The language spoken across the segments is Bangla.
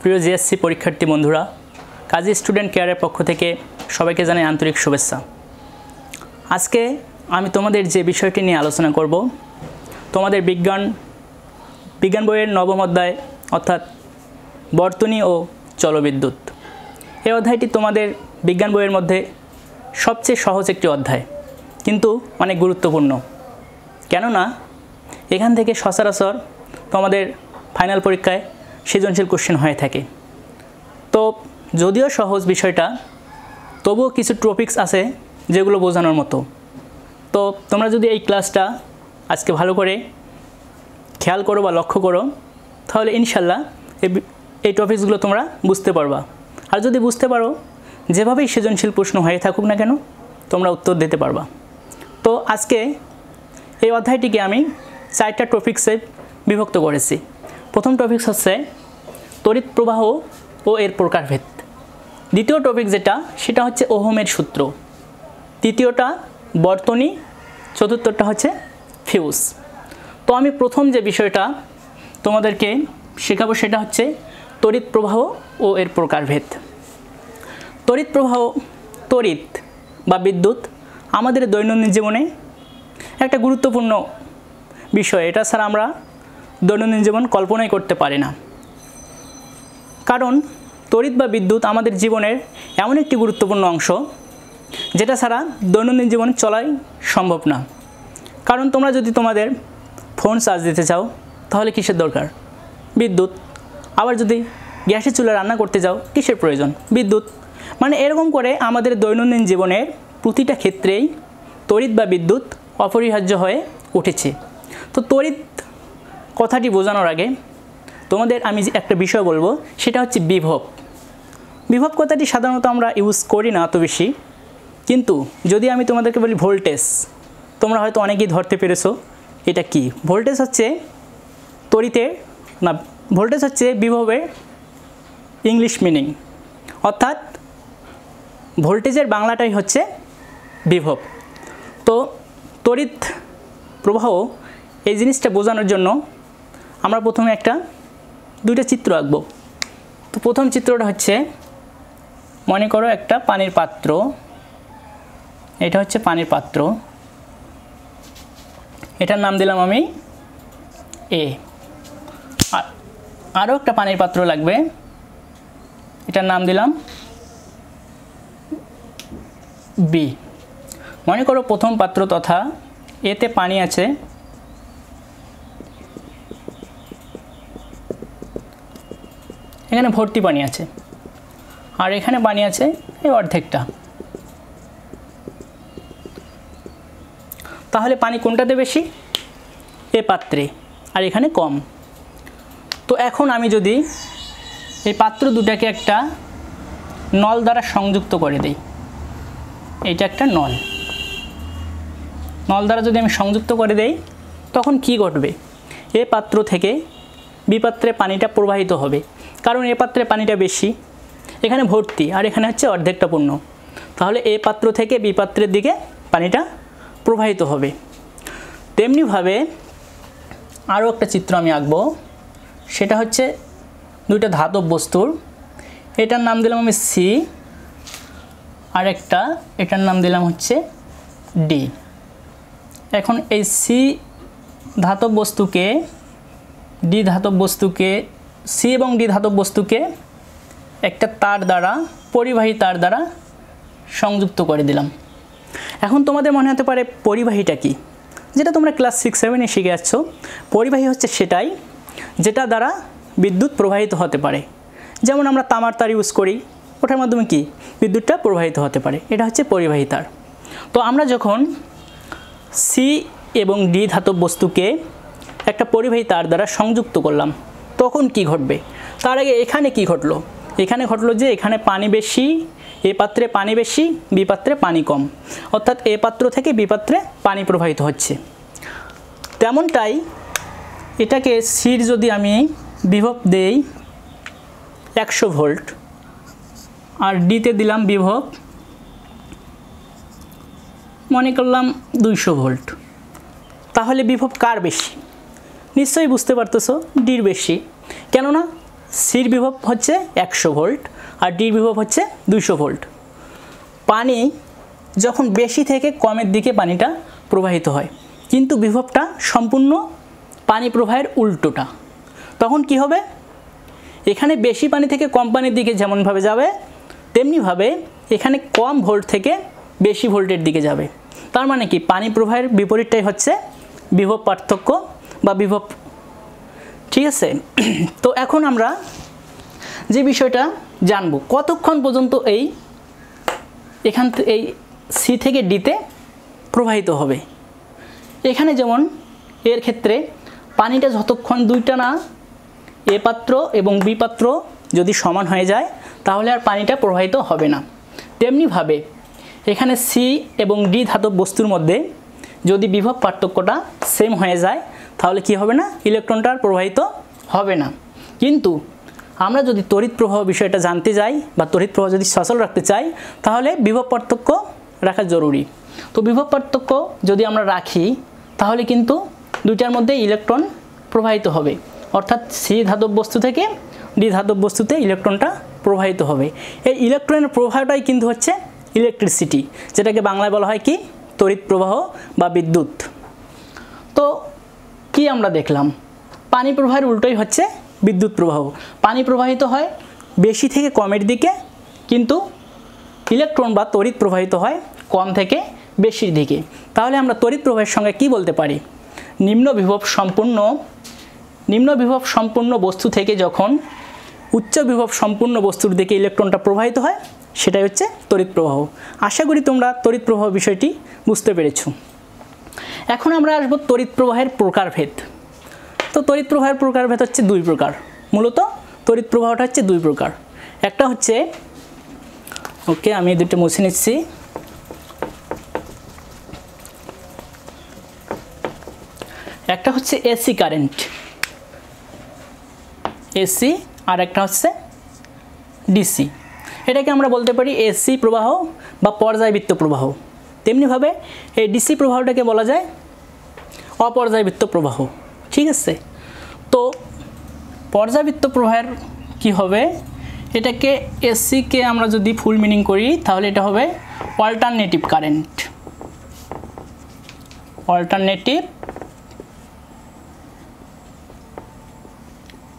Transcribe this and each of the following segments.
প্রিয় জিএসসি পরীক্ষার্থী বন্ধুরা, কাজী স্টুডেন্ট কেয়ারের পক্ষ থেকে সবাইকে জানাই আন্তরিক শুভেচ্ছা। আজকে আমি তোমাদের যে বিষয়টি নিয়ে আলোচনা করব, তোমাদের বিজ্ঞান বইয়ের নবম অধ্যায় অর্থাৎ বর্তনী ও জলবিদ্যুৎ। এই অধ্যায়টি তোমাদের বিজ্ঞান বইয়ের মধ্যে সবচেয়ে সহজ একটি অধ্যায়, কিন্তু অনেক গুরুত্বপূর্ণ। কেননা এখান থেকে সচরাচর তোমাদের ফাইনাল পরীক্ষায় সৃজনশীল কোশ্চেন হয়ে থাকে। তো যদিও সহজ বিষয়টা, তবুও কিছু টপিকস আছে যেগুলো বোঝানোর মতো। তো তোমরা যদি এই ক্লাসটা আজকে ভালো করে খেয়াল করো বা লক্ষ্য করো, তাহলে ইনশাল্লাহ এই টপিকসগুলো তোমরা বুঝতে পারবা। আর যদি বুঝতে পারো, যেভাবেই সৃজনশীল প্রশ্ন হয়ে থাকুক না কেন, তোমরা উত্তর দিতে পারবা। তো আজকে এই অধ্যায়টিকে আমি 4টা টপিকসে বিভক্ত করেছি। প্রথম টপিকস হচ্ছে তড়িৎ প্রবাহ ও এর প্রকারভেদ। দ্বিতীয় টপিক সেটা হচ্ছে ওহমের সূত্র। তৃতীয়টা বর্তনী, চতুর্থটা হচ্ছে ফিউজ। তো আমি প্রথম যে বিষয়টা তোমাদেরকে শেখাবো সেটা হচ্ছে তড়িৎ প্রবাহ ও এর প্রকারভেদ। তড়িৎ প্রবাহ, তড়িৎ বা বিদ্যুৎ আমাদের দৈনন্দিন জীবনে একটা গুরুত্বপূর্ণ বিষয়। এটা ছাড়া আমরা দৈনন্দিন জীবন কল্পনাই করতে পারি না। কারণ তড়িৎ বা বিদ্যুৎ আমাদের জীবনের এমন একটি গুরুত্বপূর্ণ অংশ, যেটা ছাড়া দৈনন্দিন জীবন চলাই সম্ভব না। কারণ তোমরা যদি তোমাদের ফোন চার্জ দিতে চাও, তাহলে কিসের দরকার? বিদ্যুৎ। আবার যদি গ্যাসের চুলা রান্না করতে যাও, কিসের প্রয়োজন? বিদ্যুৎ। মানে এরকম করে আমাদের দৈনন্দিন জীবনের প্রতিটা ক্ষেত্রেই তড়িৎ বা বিদ্যুৎ অপরিহার্য হয়ে উঠেছে। তো তড়িৎ কথাটি বোঝানোর আগে তোমাদের আমি একটা বিষয় বলবো, সেটা হচ্ছে বিভব। বিভব কথাটি সাধারণত আমরা ইউজ করি না অত বেশি, কিন্তু যদি আমি তোমাদেরকে বলি ভোল্টেজ, তোমরা হয়তো অনেকেই ধরতে পেরেছো এটা কি। ভোল্টেজ হচ্ছে তড়িতের না, ভোল্টেজ হচ্ছে বিভবের ইংলিশ মিনিং, অর্থাৎ ভোল্টেজের বাংলাটাই হচ্ছে বিভব। তো তড়িৎ প্রবাহ এই জিনিসটা বোঝানোর জন্য আমরা প্রথমে দুইটা চিত্র আঁকবো। তো প্রথম চিত্রটা হচ্ছে, মনে করো একটা পানির পাত্র, এটা হচ্ছে পানির পাত্র, এটার নাম দিলাম আমি এ। আরও একটা পানির পাত্র লাগবে, এটার নাম দিলাম বি। মনে করো প্রথম পাত্র তথা এতে পানি আছে, এখানে ভর্তি পানি আছে, আর এখানে পানি আছে এই অর্ধেকটা। তাহলে পানি কোনটাতে বেশি? এ পাত্রে, আর এখানে কম। তো এখন আমি যদি এই পাত্র দুটাকে একটা নল দ্বারা সংযুক্ত করে দিই, এইটা একটা নল দ্বারা যদি আমি সংযুক্ত করে দেই, তখন কি ঘটবে? এ পাত্র থেকে বি পাত্রে পানিটা প্রবাহিত হবে, কারণ এ পাত্রে পানিটা বেশি, এখানে ভর্তি, আর এখানে হচ্ছে অর্ধেকটা পূর্ণ। তাহলে এ পাত্র থেকে বি পাত্রের দিকে পানিটা প্রবাহিত হবে। তেমনিভাবে আরও একটা চিত্র আমি আঁকবো, সেটা হচ্ছে দুইটা ধাতব বস্তুর, এটার নাম দিলাম আমি সি, আর এটার নাম দিলাম হচ্ছে ডি। এখন এই সি ধাতব বস্তুকে সি এবং ডি ধাতব বস্তুকে একটা তার দ্বারা, পরিবাহী তার দ্বারা সংযুক্ত করে দিলাম। এখন তোমাদের মনে হতে পারে পরিবাহীটা কি, যেটা তোমরা ক্লাস 6-7-এ শিখে যাচ্ছ। পরিবাহী হচ্ছে সেটাই যেটা দ্বারা বিদ্যুৎ প্রবাহিত হতে পারে। যেমন আমরা তামার তার ইউজ করি, ওটার মাধ্যমে কি বিদ্যুৎটা প্রবাহিত হতে পারে, এটা হচ্ছে পরিবাহী তার। তো আমরা যখন সি এবং ডি ধাতব বস্তুকে একটা পরিবাহী তার দ্বারা সংযুক্ত করলাম, তখন কি ঘটবে? তার আগে এখানে কি ঘটলো? এখানে ঘটলো যে এখানে পানি বেশি, এ পাত্রে পানি বেশি, বি পাত্রে পানি কম, অর্থাৎ এ পাত্র থেকে বি পাত্রে পানি প্রবাহিত হচ্ছে। তেমনটাই এটাকে সির যদি আমি বিভব দেই 100 ভোল্ট, আর ডিতে দিলাম বিভব মনে করলাম 200 ভোল্ট, তাহলে বিভব কার বেশি? নিশ্চয়ই বুঝতে পারতেছো ডির বেশি। কেননা সির বিভব হচ্ছে 100 ভোল্ট আর ডির বিভব হচ্ছে 200 ভোল্ট। পানি যখন বেশি থেকে কমের দিকে পানিটা প্রবাহিত হয়, কিন্তু বিভবটা সম্পূর্ণ পানি প্রবাহের উল্টোটা, তখন কি হবে? এখানে বেশি পানি থেকে কম পানির দিকে যেমনভাবে যাবে, তেমনিভাবে এখানে কম ভোল্ট থেকে বেশি ভোল্টের দিকে যাবে। তার মানে কি, পানি প্রবাহের বিপরীতটাই হচ্ছে বিভব পার্থক্য বা বিভব। ঠিক আছে, তো এখন আমরা যে বিষয়টা জানব, কতক্ষণ পর্যন্ত এই সি থেকে ডিতে প্রবাহিত হবে। এখানে যেমন এর ক্ষেত্রে পানিটা যতক্ষণ দুইটা না, এ পাত্র এবং বি পাত্র যদি সমান হয়ে যায় তাহলে আর পানিটা প্রবাহিত হবে না। তেমনিভাবে এখানে সি এবং ডি ধাতব বস্তুর মধ্যে যদি বিভব পার্থক্যটা সেম হয়ে যায় তাহলে কি হবে না, ইলেকট্রনটা আর প্রবাহিত হবে না। কিন্তু আমরা যদি তড়িৎ প্রবাহ বিষয়টা জানতে যাই বা তড়িৎ প্রবাহ যদি সচল রাখতে চাই তাহলে বিভব পার্থক্য রাখা জরুরি। তো বিভব পার্থক্য যদি আমরা রাখি তাহলে কিন্তু দুইটার মধ্যে ইলেকট্রন প্রবাহিত হবে, অর্থাৎ সি ধাতব বস্তু থেকে ডি ধাতব বস্তুতে ইলেকট্রনটা প্রবাহিত হবে। এই ইলেকট্রনের প্রবাহটাই কিন্তু হচ্ছে ইলেকট্রিসিটি, যেটাকে বাংলায় বলা হয় কি, তড়িৎ প্রবাহ বা বিদ্যুৎ। তো কি আমরা দেখলাম, পানি প্রবাহের উল্টোই হচ্ছে বিদ্যুৎ প্রবাহ। পানি প্রবাহিত হয় বেশি থেকে কমের দিকে, কিন্তু ইলেকট্রন বা তড়িৎ প্রবাহিত হয় কম থেকে বেশির দিকে। তাহলে আমরা তড়িৎ প্রবাহের সঙ্গে কি বলতে পারি, নিম্ন বিভব সম্পূর্ণ বস্তু থেকে যখন উচ্চ বিভব সম্পূর্ণ বস্তুর দিকে ইলেকট্রনটা প্রবাহিত হয় সেটাই হচ্ছে তড়িৎ প্রবাহ। আশা করি তোমরা তড়িৎ প্রবাহ বিষয়টি বুঝতে পেরেছো। এখন আমরা আসবো তড়িৎ প্রবাহের প্রকারভেদ। তো তড়িৎ প্রবাহের প্রকারভেদ হচ্ছে দুই প্রকার। মূলত তড়িৎ প্রবাহটা হচ্ছে দুই প্রকার। একটা হচ্ছে, ওকে আমি দুটো মুছে নিচ্ছি, একটা হচ্ছে এসি কারেন্ট, এসি, আর একটা হচ্ছে ডিসি। এটাকে আমরা বলতে পারি এসি প্রবাহ বা পর্যায়বৃত্ত প্রবাহ। তেমনিভাবে এই ডিসি প্রবাহটাকে বলা যায় অপর্যায়বৃত্ত প্রবাহ। ঠিক আছে, তো পর্যায়বৃত্ত প্রবাহের কি হবে, এটাকে এসিকে আমরা যদি ফুল মিনিং করি তাহলে এটা হবে অল্টারনেটিভ কারেন্ট, অল্টারনেটিভ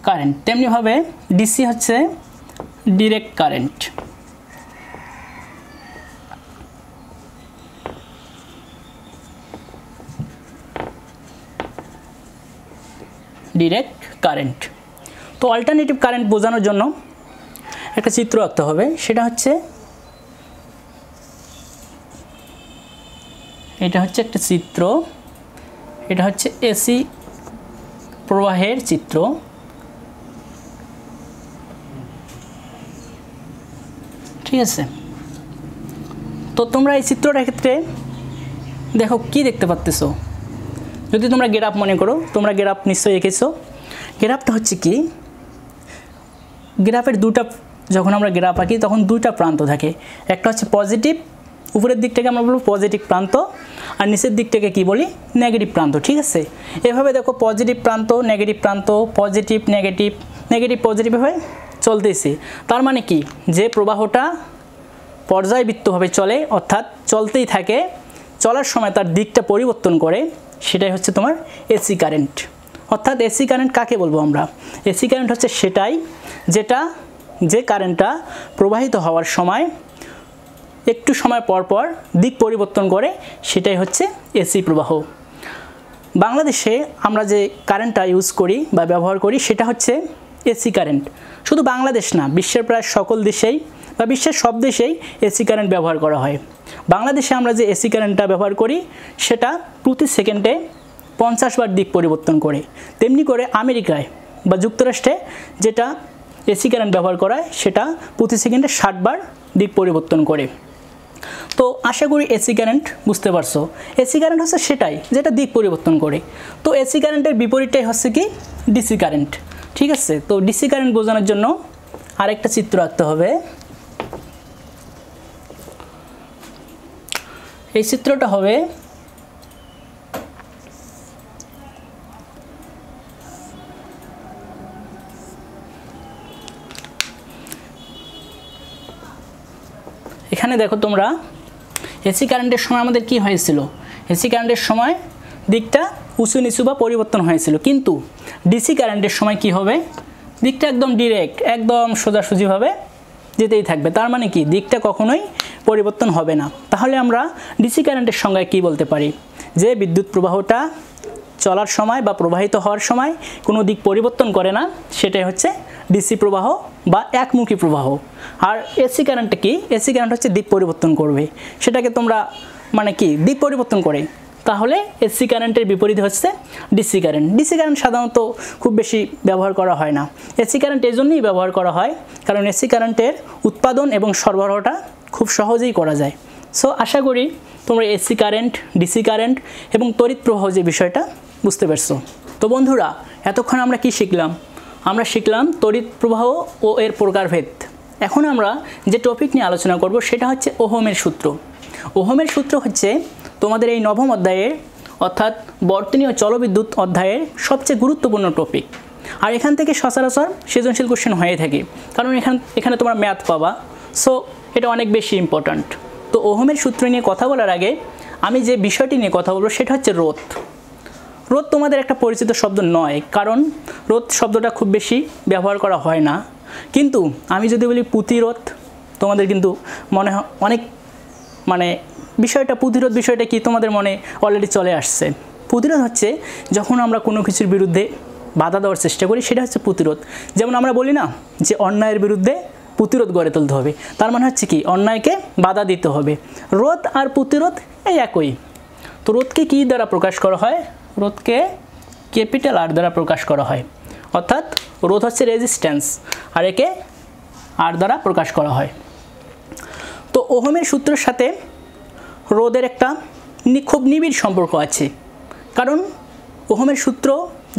কারেন্ট। তেমনিভাবে ডিসি হচ্ছে ডিরেক্ট কারেন্ট। Direct current. তো অল্টারনেটিভ কারেন্ট বোঝানোর জন্য একটা চিত্র আঁকতে হবে, সেটা হচ্ছে এটা হচ্ছে একটা চিত্র, এটা হচ্ছে এসি প্রবাহের চিত্র। ঠিক আছে, তো তোমরা এই চিত্রটার ক্ষেত্রে দেখো কি দেখতে পাচ্তেছো। যদি তোমরা গ্রাফ মনে করো, তোমরা গ্রাফ নিশ্চয়ই এঁকেছো। গ্রাফটা হচ্ছে কি, গ্রাফের দুটা, যখন আমরা গ্রাফ আঁকি তখন দুইটা প্রান্ত থাকে। একটা হচ্ছে পজিটিভ, উপরের দিকটাকে আমরা বলবো পজিটিভ প্রান্ত, আর নিচের দিকটাকে কি বলি, নেগেটিভ প্রান্ত। ঠিক আছে, এভাবে দেখো পজিটিভ প্রান্ত, নেগেটিভ প্রান্ত, পজিটিভ নেগেটিভ, নেগেটিভ পজিটিভ হয়ে চলতেছে। তার মানে কি, যে প্রবাহটা পর্যায়বৃত্তভাবে চলে, অর্থাৎ চলতেই থাকে, চলার সময় তার দিকটা পরিবর্তন করে, সেটাই হচ্ছে তোমার এসি কারেন্ট। অর্থাৎ এসি কারেন্ট কাকে বলবো আমরা, এসি কারেন্ট হচ্ছে সেটাই যে কারেন্টটা প্রবাহিত হওয়ার সময় একটু সময় পর পর দিক পরিবর্তন করে, সেটাই হচ্ছে এসি প্রবাহ। বাংলাদেশে আমরা যে কারেন্টটা ইউজ করি বা ব্যবহার করি সেটা হচ্ছে এসি কারেন্ট। শুধু বাংলাদেশ না, বিশ্বের প্রায় সকল দেশেই বা বিশ্বের সব দেশেই এসি কারেন্ট ব্যবহার করা হয়। বাংলাদেশে আমরা যে এসি কারেন্টটা ব্যবহার করি সেটা প্রতি সেকেন্ডে 50 বার দিক পরিবর্তন করে। তেমনি করে আমেরিকায় বা যুক্তরাষ্ট্রে যেটা এসি কারেন্ট ব্যবহার করা হয় সেটা প্রতি সেকেন্ডে 60 বার দিক পরিবর্তন করে। তো আশা করি এসি কারেন্ট বুঝতে পারছো। এসি কারেন্ট হচ্ছে সেটাই যেটা দিক পরিবর্তন করে। তো এসি কারেন্টের বিপরীতটাই হচ্ছে কি, ডিসি কারেন্ট। ঠিক আছে, তো ডিসি কারেন্ট বোঝানোর জন্য আরেকটা চিত্র আঁকতে হবে। এই চিত্রটা হবে এখানে দেখো তোমরা এসি কারেন্টের সময় আমাদের কি হয়েছিল, এসি কারেন্টের সময় দিকটা উঁচু নিচু বা পরিবর্তন হয়েছিল, কিন্তু ডিসি কারেন্টের সময় কি হবে, দিকটা একদম ডিরেক্ট, একদম সোজাসুজিভাবে যেতেই থাকবে। তার মানে কি, দিকটা কখনোই পরিবর্তন হবে না। তাহলে আমরা ডিসি কারেন্টের সংজ্ঞায় কি বলতে পারি, যে বিদ্যুৎ প্রবাহটা চলার সময় বা প্রবাহিত হওয়ার সময় কোনো দিক পরিবর্তন করে না, সেটাই হচ্ছে ডিসি প্রবাহ বা একমুখী প্রবাহ। আর এসি কারেন্টটা কি, এসি কারেন্ট হচ্ছে দিক পরিবর্তন করবে, সেটাকে তোমরা মানে কি দিক পরিবর্তন করে। তাহলে এসি কারেন্টের বিপরীত হচ্ছে ডিসি কারেন্ট। ডিসি কারেন্ট সাধারণত খুব বেশি ব্যবহার করা হয় না, এসি কারেন্ট এই জন্যই ব্যবহার করা হয় কারণ এসি কারেন্টের উৎপাদন এবং সরবরাহটা খুব সহজেই করা যায়। সো আশা করি তোমরা এসি কারেন্ট, ডিসি কারেন্ট এবং তড়িৎ প্রবাহ যে বিষয়টা বুঝতে পারছো। তো বন্ধুরা, এতক্ষণ আমরা কি শিখলাম, আমরা শিখলাম তড়িৎ প্রবাহ ও এর প্রকারভেদ। এখন আমরা যে টপিক নিয়ে আলোচনা করব সেটা হচ্ছে ওহমের সূত্র। ওহমের সূত্র হচ্ছে তোমাদের এই নবম অধ্যায়ের অর্থাৎ বর্তনী ও জলবিদ্যুৎ অধ্যায়ের সবচেয়ে গুরুত্বপূর্ণ টপিক। আর এখান থেকে সচরাচর সৃজনশীল কোশ্চেন হয়ে থাকে, কারণ এখানে তোমরা ম্যাথ পাবা। সো এটা অনেক বেশি ইম্পর্ট্যান্ট। তো ওহমের সূত্র নিয়ে কথা বলার আগে আমি যে বিষয়টি নিয়ে কথা বলবো সেটা হচ্ছে রোধ। রোধ তোমাদের একটা পরিচিত শব্দ নয়, কারণ রোধ শব্দটা খুব বেশি ব্যবহার করা হয় না। কিন্তু আমি যদি বলি প্রতিরোধ, তোমাদের কিন্তু মনে হয় অনেক মানে বিষয়টা, প্রতিরোধ বিষয়টা কি তোমাদের মনে অলরেডি চলে আসছে। প্রতিরোধ হচ্ছে যখন আমরা কোনো কিছুর বিরুদ্ধে বাধা দেওয়ার চেষ্টা করি, সেটা হচ্ছে প্রতিরোধ। যেমন আমরা বলি না যে অন্যায়ের বিরুদ্ধে প্রতিরোধ গড়ে তুলতে হবে, তার মানে হচ্ছে কি অন্যায়কে বাধা দিতে হবে। রোধ আর প্রতিরোধ এই একই। তো রোধকে কী দ্বারা প্রকাশ করা হয়, রোধকে ক্যাপিটাল আর দ্বারা প্রকাশ করা হয়, অর্থাৎ রোধ হচ্ছে রেজিস্ট্যান্স আর একে আর দ্বারা প্রকাশ করা হয়। তো ওহমের সূত্রের সাথে রোধের একটা খুব নিবিড় সম্পর্ক আছে, কারণ ওহমের সূত্র,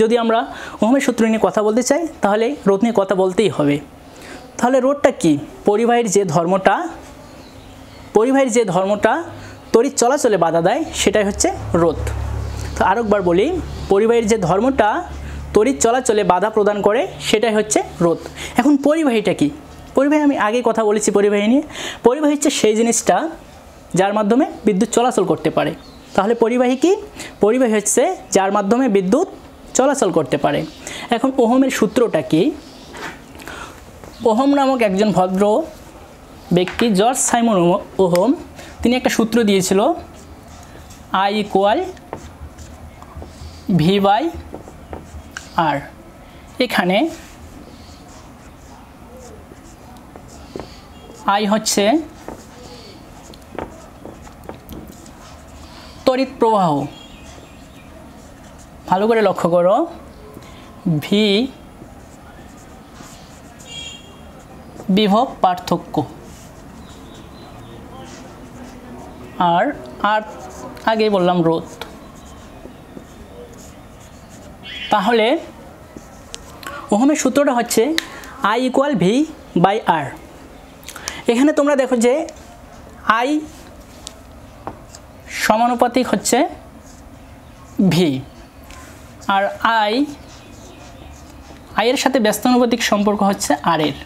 যদি আমরা ওহমের সূত্র নিয়ে কথা বলতে চাই তাহলে রোধ নিয়ে কথা বলতেই হবে। তাহলে রোধটা কি, পরিবাহীর যে ধর্মটা তড়িৎ চলাচলে বাধা দেয় সেটাই হচ্ছে রোধ। তো আরেকবার বলি, পরিবাহীর যে ধর্মটা তড়িৎ চলাচলে বাধা প্রদান করে সেটাই হচ্ছে রোধ। এখন পরিবাহীটা কি, পরিবাহী আমি আগে কথা বলেছি পরিবাহী নিয়ে। পরিবাহী হচ্ছে সেই জিনিসটা যার মাধ্যমে বিদ্যুৎ চলাচল করতে পারে। তাহলে পরিবাহী কি, পরিবাহী হচ্ছে যার মাধ্যমে বিদ্যুৎ চলাচল করতে পারে। এখন ওহমের সূত্রটা কি, ওহম নামক একজন ভদ্র ব্যক্তি জর্জ সাইমন ওহম, তিনি একটা সূত্র দিয়েছিল, I = V/R। এখানে I হচ্ছে তড়িৎ প্রবাহ, ভালো করে লক্ষ্য করো, V বিভব পার্থক্য, আর আগেই বললাম রোধ। তাহলে ওহমের সূত্রটা হচ্ছে I = V/R। এখানে তোমরা দেখো যে I সমানুপাতিক হচ্ছে V, আর I এর সাথে ব্যস্তানুপাতিক সম্পর্ক হচ্ছে R এর।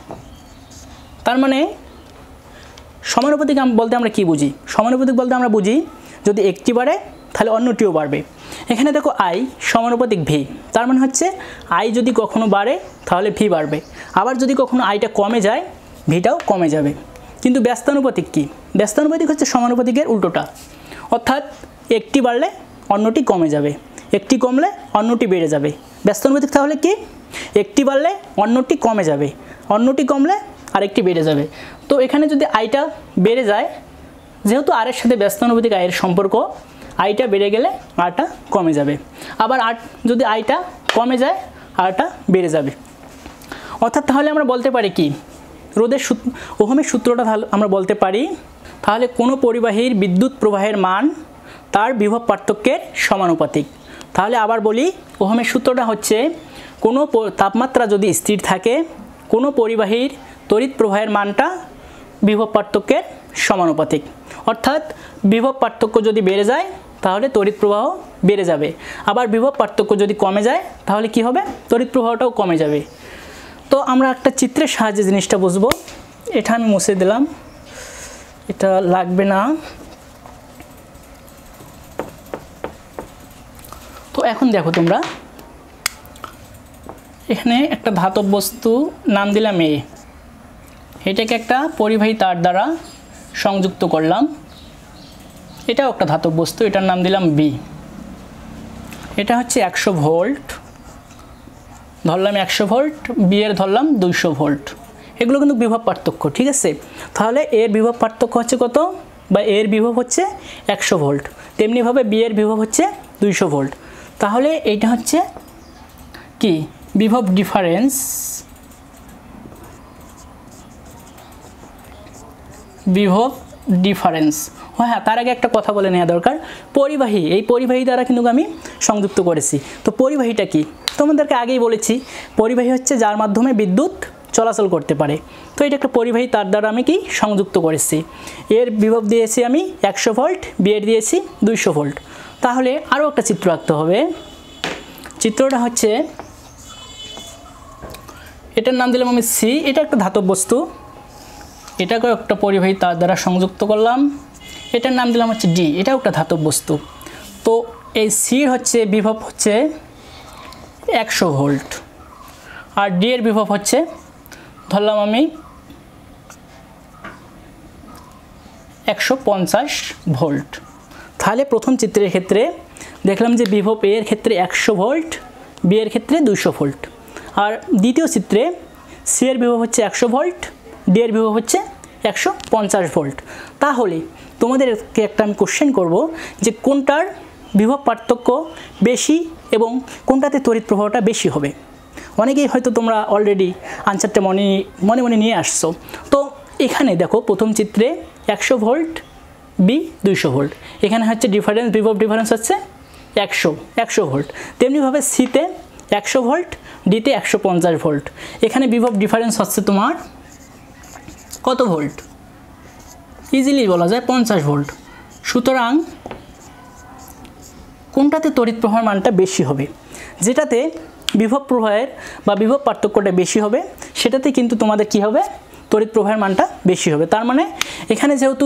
তার মানে সমানুপাতিক বলতে আমরা কি বুঝি, সমানুপাতিক বলতে আমরা বুঝি যদি একটি বাড়ে তাহলে অন্যটিও বাড়বে। এখানে দেখো I সমানুপাতিক V, তার মানে হচ্ছে I যদি কখনো বাড়ে তাহলে V বাড়বে, আবার যদি কখনো Iটা কমে যায় Vটাও কমে যাবে। কিন্তু ব্যস্তানুপাতিক কি, ব্যস্তানুপাতিক হচ্ছে সমানুপাতিকের উল্টোটা, অর্থাৎ একটি বাড়লে অন্যটি কমে যাবে, একটি কমলে অন্যটি বেড়ে যাবে। ব্যস্তানুপাতিক তাহলে কি, একটি বাড়লে অন্যটি কমে যাবে, অন্যটি কমলে আরেকটি বেড়ে যাবে। তো এখানে যদি আইটা বেড়ে যায়, যেহেতু আর এর সাথে ব্যস্তানুপাতিক আয়ের সম্পর্ক, আইটা বেড়ে গেলে আরটা কমে যাবে, আবার যদি আইটা কমে যায় আরটা বেড়ে যাবে। অর্থাৎ তাহলে আমরা বলতে পারি কি, রোধের ওহমের সূত্রটা আমরা বলতে পারি তাহলে কোনো পরিবাহীর বিদ্যুৎ প্রবাহের মান তার বিভব পার্থক্যের সমানুপাতিক। তাহলে আবার বলি, ওহমের সূত্রটা হচ্ছে কোনো তাপমাত্রা যদি স্থির থাকে, কোনো পরিবাহীর তড়িৎ প্রবাহের মানটা বিভব পার্থক্যের সমানুপাতিক। অর্থাৎ বিভব পার্থক্য যদি বেড়ে যায় তাহলে তড়িৎ প্রবাহ বেড়ে যাবে, আবার বিভব পার্থক্য যদি কমে যায় তাহলে কি হবে, তড়িৎ প্রবাহটাও কমে যাবে। তো আমরা একটা চিত্রের সাহায্যে জিনিসটা বুঝবো। এটা আমি মুছে দিলাম, এটা লাগবে না। তো এখন দেখো তোমরা এখানে একটা ধাতব বস্তু নাম দিলাম এ, এটাকে একটা পরিবাহী তার দ্বারা সংযুক্ত করলাম। এটাও একটা ধাতব বস্তু, এটার নাম দিলাম বি। এটা হচ্ছে 100 ভোল্ট, ধরলাম 100 ভোল্ট, বি এর ধরলাম 200 ভোল্ট। এগুলো কিন্তু বিভব পার্থক্য, ঠিক আছে। তাহলে এর বিভব পার্থক্য হচ্ছে কত, বা এর বিভব হচ্ছে 100 ভোল্ট, তেমনিভাবে বি এর বিভব হচ্ছে 200 ভোল্ট। তাহলে এইটা হচ্ছে কি বিভব ডিফারেন্স, বিভব ডিফারেন্স। হ্যাঁ, তার আগে একটা কথা বলে নেওয়া দরকার, পরিবাহী, এই পরিবাহী দ্বারা কিন্তু আমি সংযুক্ত করেছি। তো পরিবাহীটা কি তোমাদেরকে আগেই বলেছি, পরিবাহী হচ্ছে যার মাধ্যমে বিদ্যুৎ চলাচল করতে পারে। তো এটা একটা পরিবাহী তার দ্বারা আমি কি সংযুক্ত করেছি। এর বিভব দিয়েছি আমি 100 ভোল্ট, বি এর দিয়েছি 200 ভোল্ট। তাহলে আরও একটা চিত্র আঁকতে হবে। চিত্রটা হচ্ছে, এটার নাম দিলাম আমি সি, এটা একটা ধাতব বস্তু, এটাকেও একটা পরিবাহী তার দ্বারা সংযুক্ত করলাম। এটার নাম দিলাম হচ্ছে ডি, এটাও একটা ধাতব বস্তু। তো এই সির হচ্ছে বিভব হচ্ছে 100 ভোল্ট, আর ডি এর বিভব হচ্ছে ধরলাম আমি 150 ভোল্ট। তাহলে প্রথম চিত্রের ক্ষেত্রে দেখলাম যে বিভব এর ক্ষেত্রে 100 ভোল্ট, বি এর ক্ষেত্রে 200 ভোল্ট। আর দ্বিতীয় চিত্রে সি এর বিভব হচ্ছে 100 ভোল্ট, ডি এর বিভব হচ্ছে 150 ভোল্ট। তাহলে তোমাদেরকে একটা আমি কোশ্চেন করব যে কোনটার বিভব পার্থক্য বেশি এবং কোনটাতে তড়িৎ প্রবাহটা বেশি হবে। অনেকেই হয়তো তোমরা অলরেডি আনসারটা মনে মনে নিয়ে আসছো। তো এখানে দেখো প্রথম চিত্রে 100 ভোল্ট, বি 200 ভোল্ট, এখানে হচ্ছে ডিফারেন্স, বিভব ডিফারেন্স হচ্ছে 100 ভোল্ট। তেমনিভাবে সিতে 100 ভোল্ট, ডিতে 150 ভোল্ট। এখানে বিভব ডিফারেন্স হচ্ছে তোমার কত ভোল্ট, ইজিলি বলা যায় 50 ভোল্ট। সুতরাং কোনটাতে তড়িৎ প্রবাহের মানটা বেশি হবে, যেটাতে বিভব প্রবাহের বা বিভব পার্থক্যটা বেশি হবে সেটাতে কিন্তু তোমাদের কি হবে, তড়িৎ প্রবাহের মানটা বেশি হবে। তার মানে এখানে যেহেতু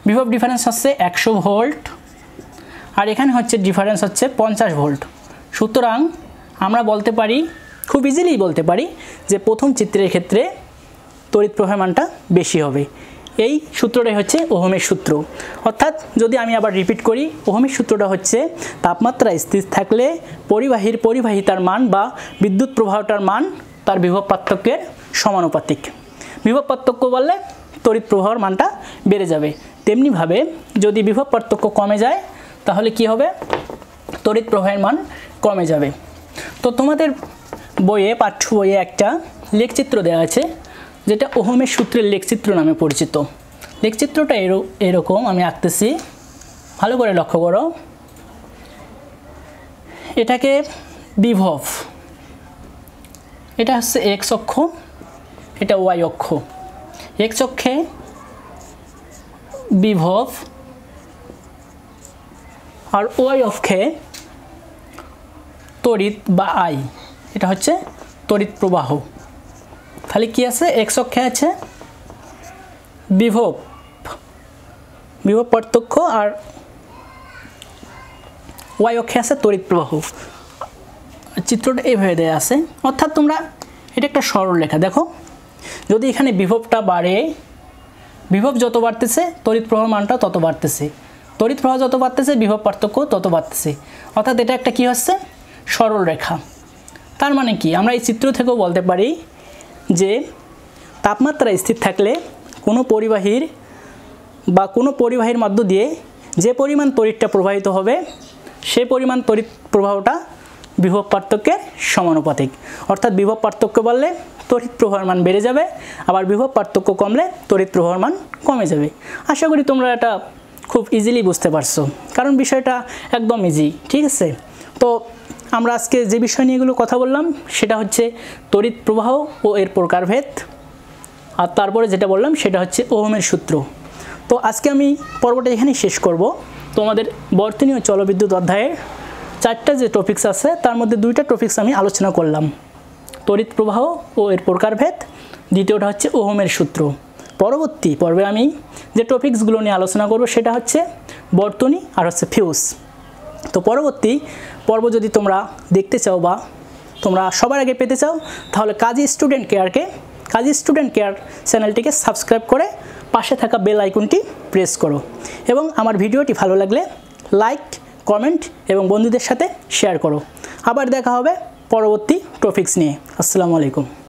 বিভব ডিফারেন্স হচ্ছে 100 ভোল্ট আর এখানে হচ্ছে ডিফারেন্স হচ্ছে 50 ভোল্ট, সুতরাং আমরা বলতে পারি, খুব ইজিলি বলতে পারি যে প্রথম চিত্রের ক্ষেত্রে তড়িৎ প্রবাহের মানটা বেশি হবে। এই সূত্রটাই হচ্ছে ওহমের সূত্র। অর্থাৎ যদি আমি আবার রিপিট করি, ওহমের সূত্রটা হচ্ছে তাপমাত্রা স্থির থাকলে পরিবাহিতার মান বা বিদ্যুৎ প্রবাহটার মান তার বিভব পার্থক্যের সমানুপাতিক। বিভব পার্থক্য বললে তড়িৎ প্রবাহের মানটা বেড়ে যাবে, তেমনিভাবে যদি বিভব পার্থক্য কমে যায় তাহলে কি হবে, তড়িৎ প্রবাহের মান কমে যাবে। তো তোমাদের বইয়ে, পাঠ্য বইয়ে একটা লেখচিত্র দেওয়া আছে যেটা ওহমের সূত্রের লেখচিত্র নামে পরিচিত। লেখচিত্রটা এরকম আমি আঁকতেছি, ভালো করে লক্ষ্য করো। এটাকে বিভব, এটা হচ্ছে এক্স অক্ষ, এটা ওয়াই অক্ষ। এক্স অক্ষে বিভব আর ওয়াই অক্ষে তড়িৎ বা আই, এটা হচ্ছে তড়িৎ প্রবাহ। তাহলে কি আছে, এক্স অক্ষে আছে বিভব পার্থক্য আর ওয়াই অক্ষে আছে তড়িৎ প্রবাহ। চিত্রটা এইভাবে দেয়া আছে, অর্থাৎ তোমরা এটা একটা সরল রেখা দেখো, যদি এখানে বিভবটা বাড়ে, বিভব যত বাড়তেছে তড়িৎ প্রবাহ মানটা তত বাড়তেছে, তড়িৎ প্রবাহ যত বাড়তেছে বিভব পার্থক্য তত বাড়তেছে। অর্থাৎ এটা একটা কি হচ্ছে, সরল রেখা। তার মানে কি, আমরা এই চিত্র থেকেও বলতে পারি যে তাপমাত্রা স্থির থাকলে কোনো পরিবাহীর মধ্য দিয়ে যে পরিমাণ তড়িৎটা প্রবাহিত হবে সে পরিমাণ তড়িৎ প্রবাহটা বিভব পার্থক্যের সমানুপাতিক। অর্থাৎ বিভব পার্থক্য বাড়লে তড়িৎ প্রবাহের মান বেড়ে যাবে, আবার বিভব পার্থক্য কমলে তড়িৎ প্রবাহের মান কমে যাবে। আশা করি তোমরা এটা খুব ইজিলি বুঝতে পারছো, কারণ বিষয়টা একদম ইজি, ঠিক আছে। তো আমরা আজকে যে বিষয় নিয়ে এগুলো কথা বললাম সেটা হচ্ছে তড়িৎ প্রবাহ ও এর প্রকারভেদ, আর তারপরে যেটা বললাম সেটা হচ্ছে ওহমের সূত্র। তো আজকে আমি পর্বটা এখানেই শেষ করব। তোমাদের বর্তনীয় জলবিদ্যুৎ অধ্যায়ের 4টা যে টপিকস আছে তার মধ্যে 2টা টপিকস আমি আলোচনা করলাম, তড়িৎ প্রবাহ ও এর প্রকারভেদ, দ্বিতীয়টা হচ্ছে ওহমের সূত্র। পরবর্তী পর্বে আমি যে টপিকসগুলো নিয়ে আলোচনা করব সেটা হচ্ছে বর্তনী আর হচ্ছে ফিউজ। তো পরবর্তী পর্ব যদি তোমরা দেখতে চাও বা তোমরা সবার আগে পেতে চাও তাহলে কাজী স্টুডেন্ট কেয়ার চ্যানেলটিকে সাবস্ক্রাইব করে পাশে থাকা বেল আইকনটি প্রেস করো এবং আমার ভিডিওটি ভালো লাগলে লাইক, কমেন্ট এবং বন্ধুদের সাথে শেয়ার করো। আবার দেখা হবে পরবর্তী টপিকস নিয়ে। আসসালামু আলাইকুম।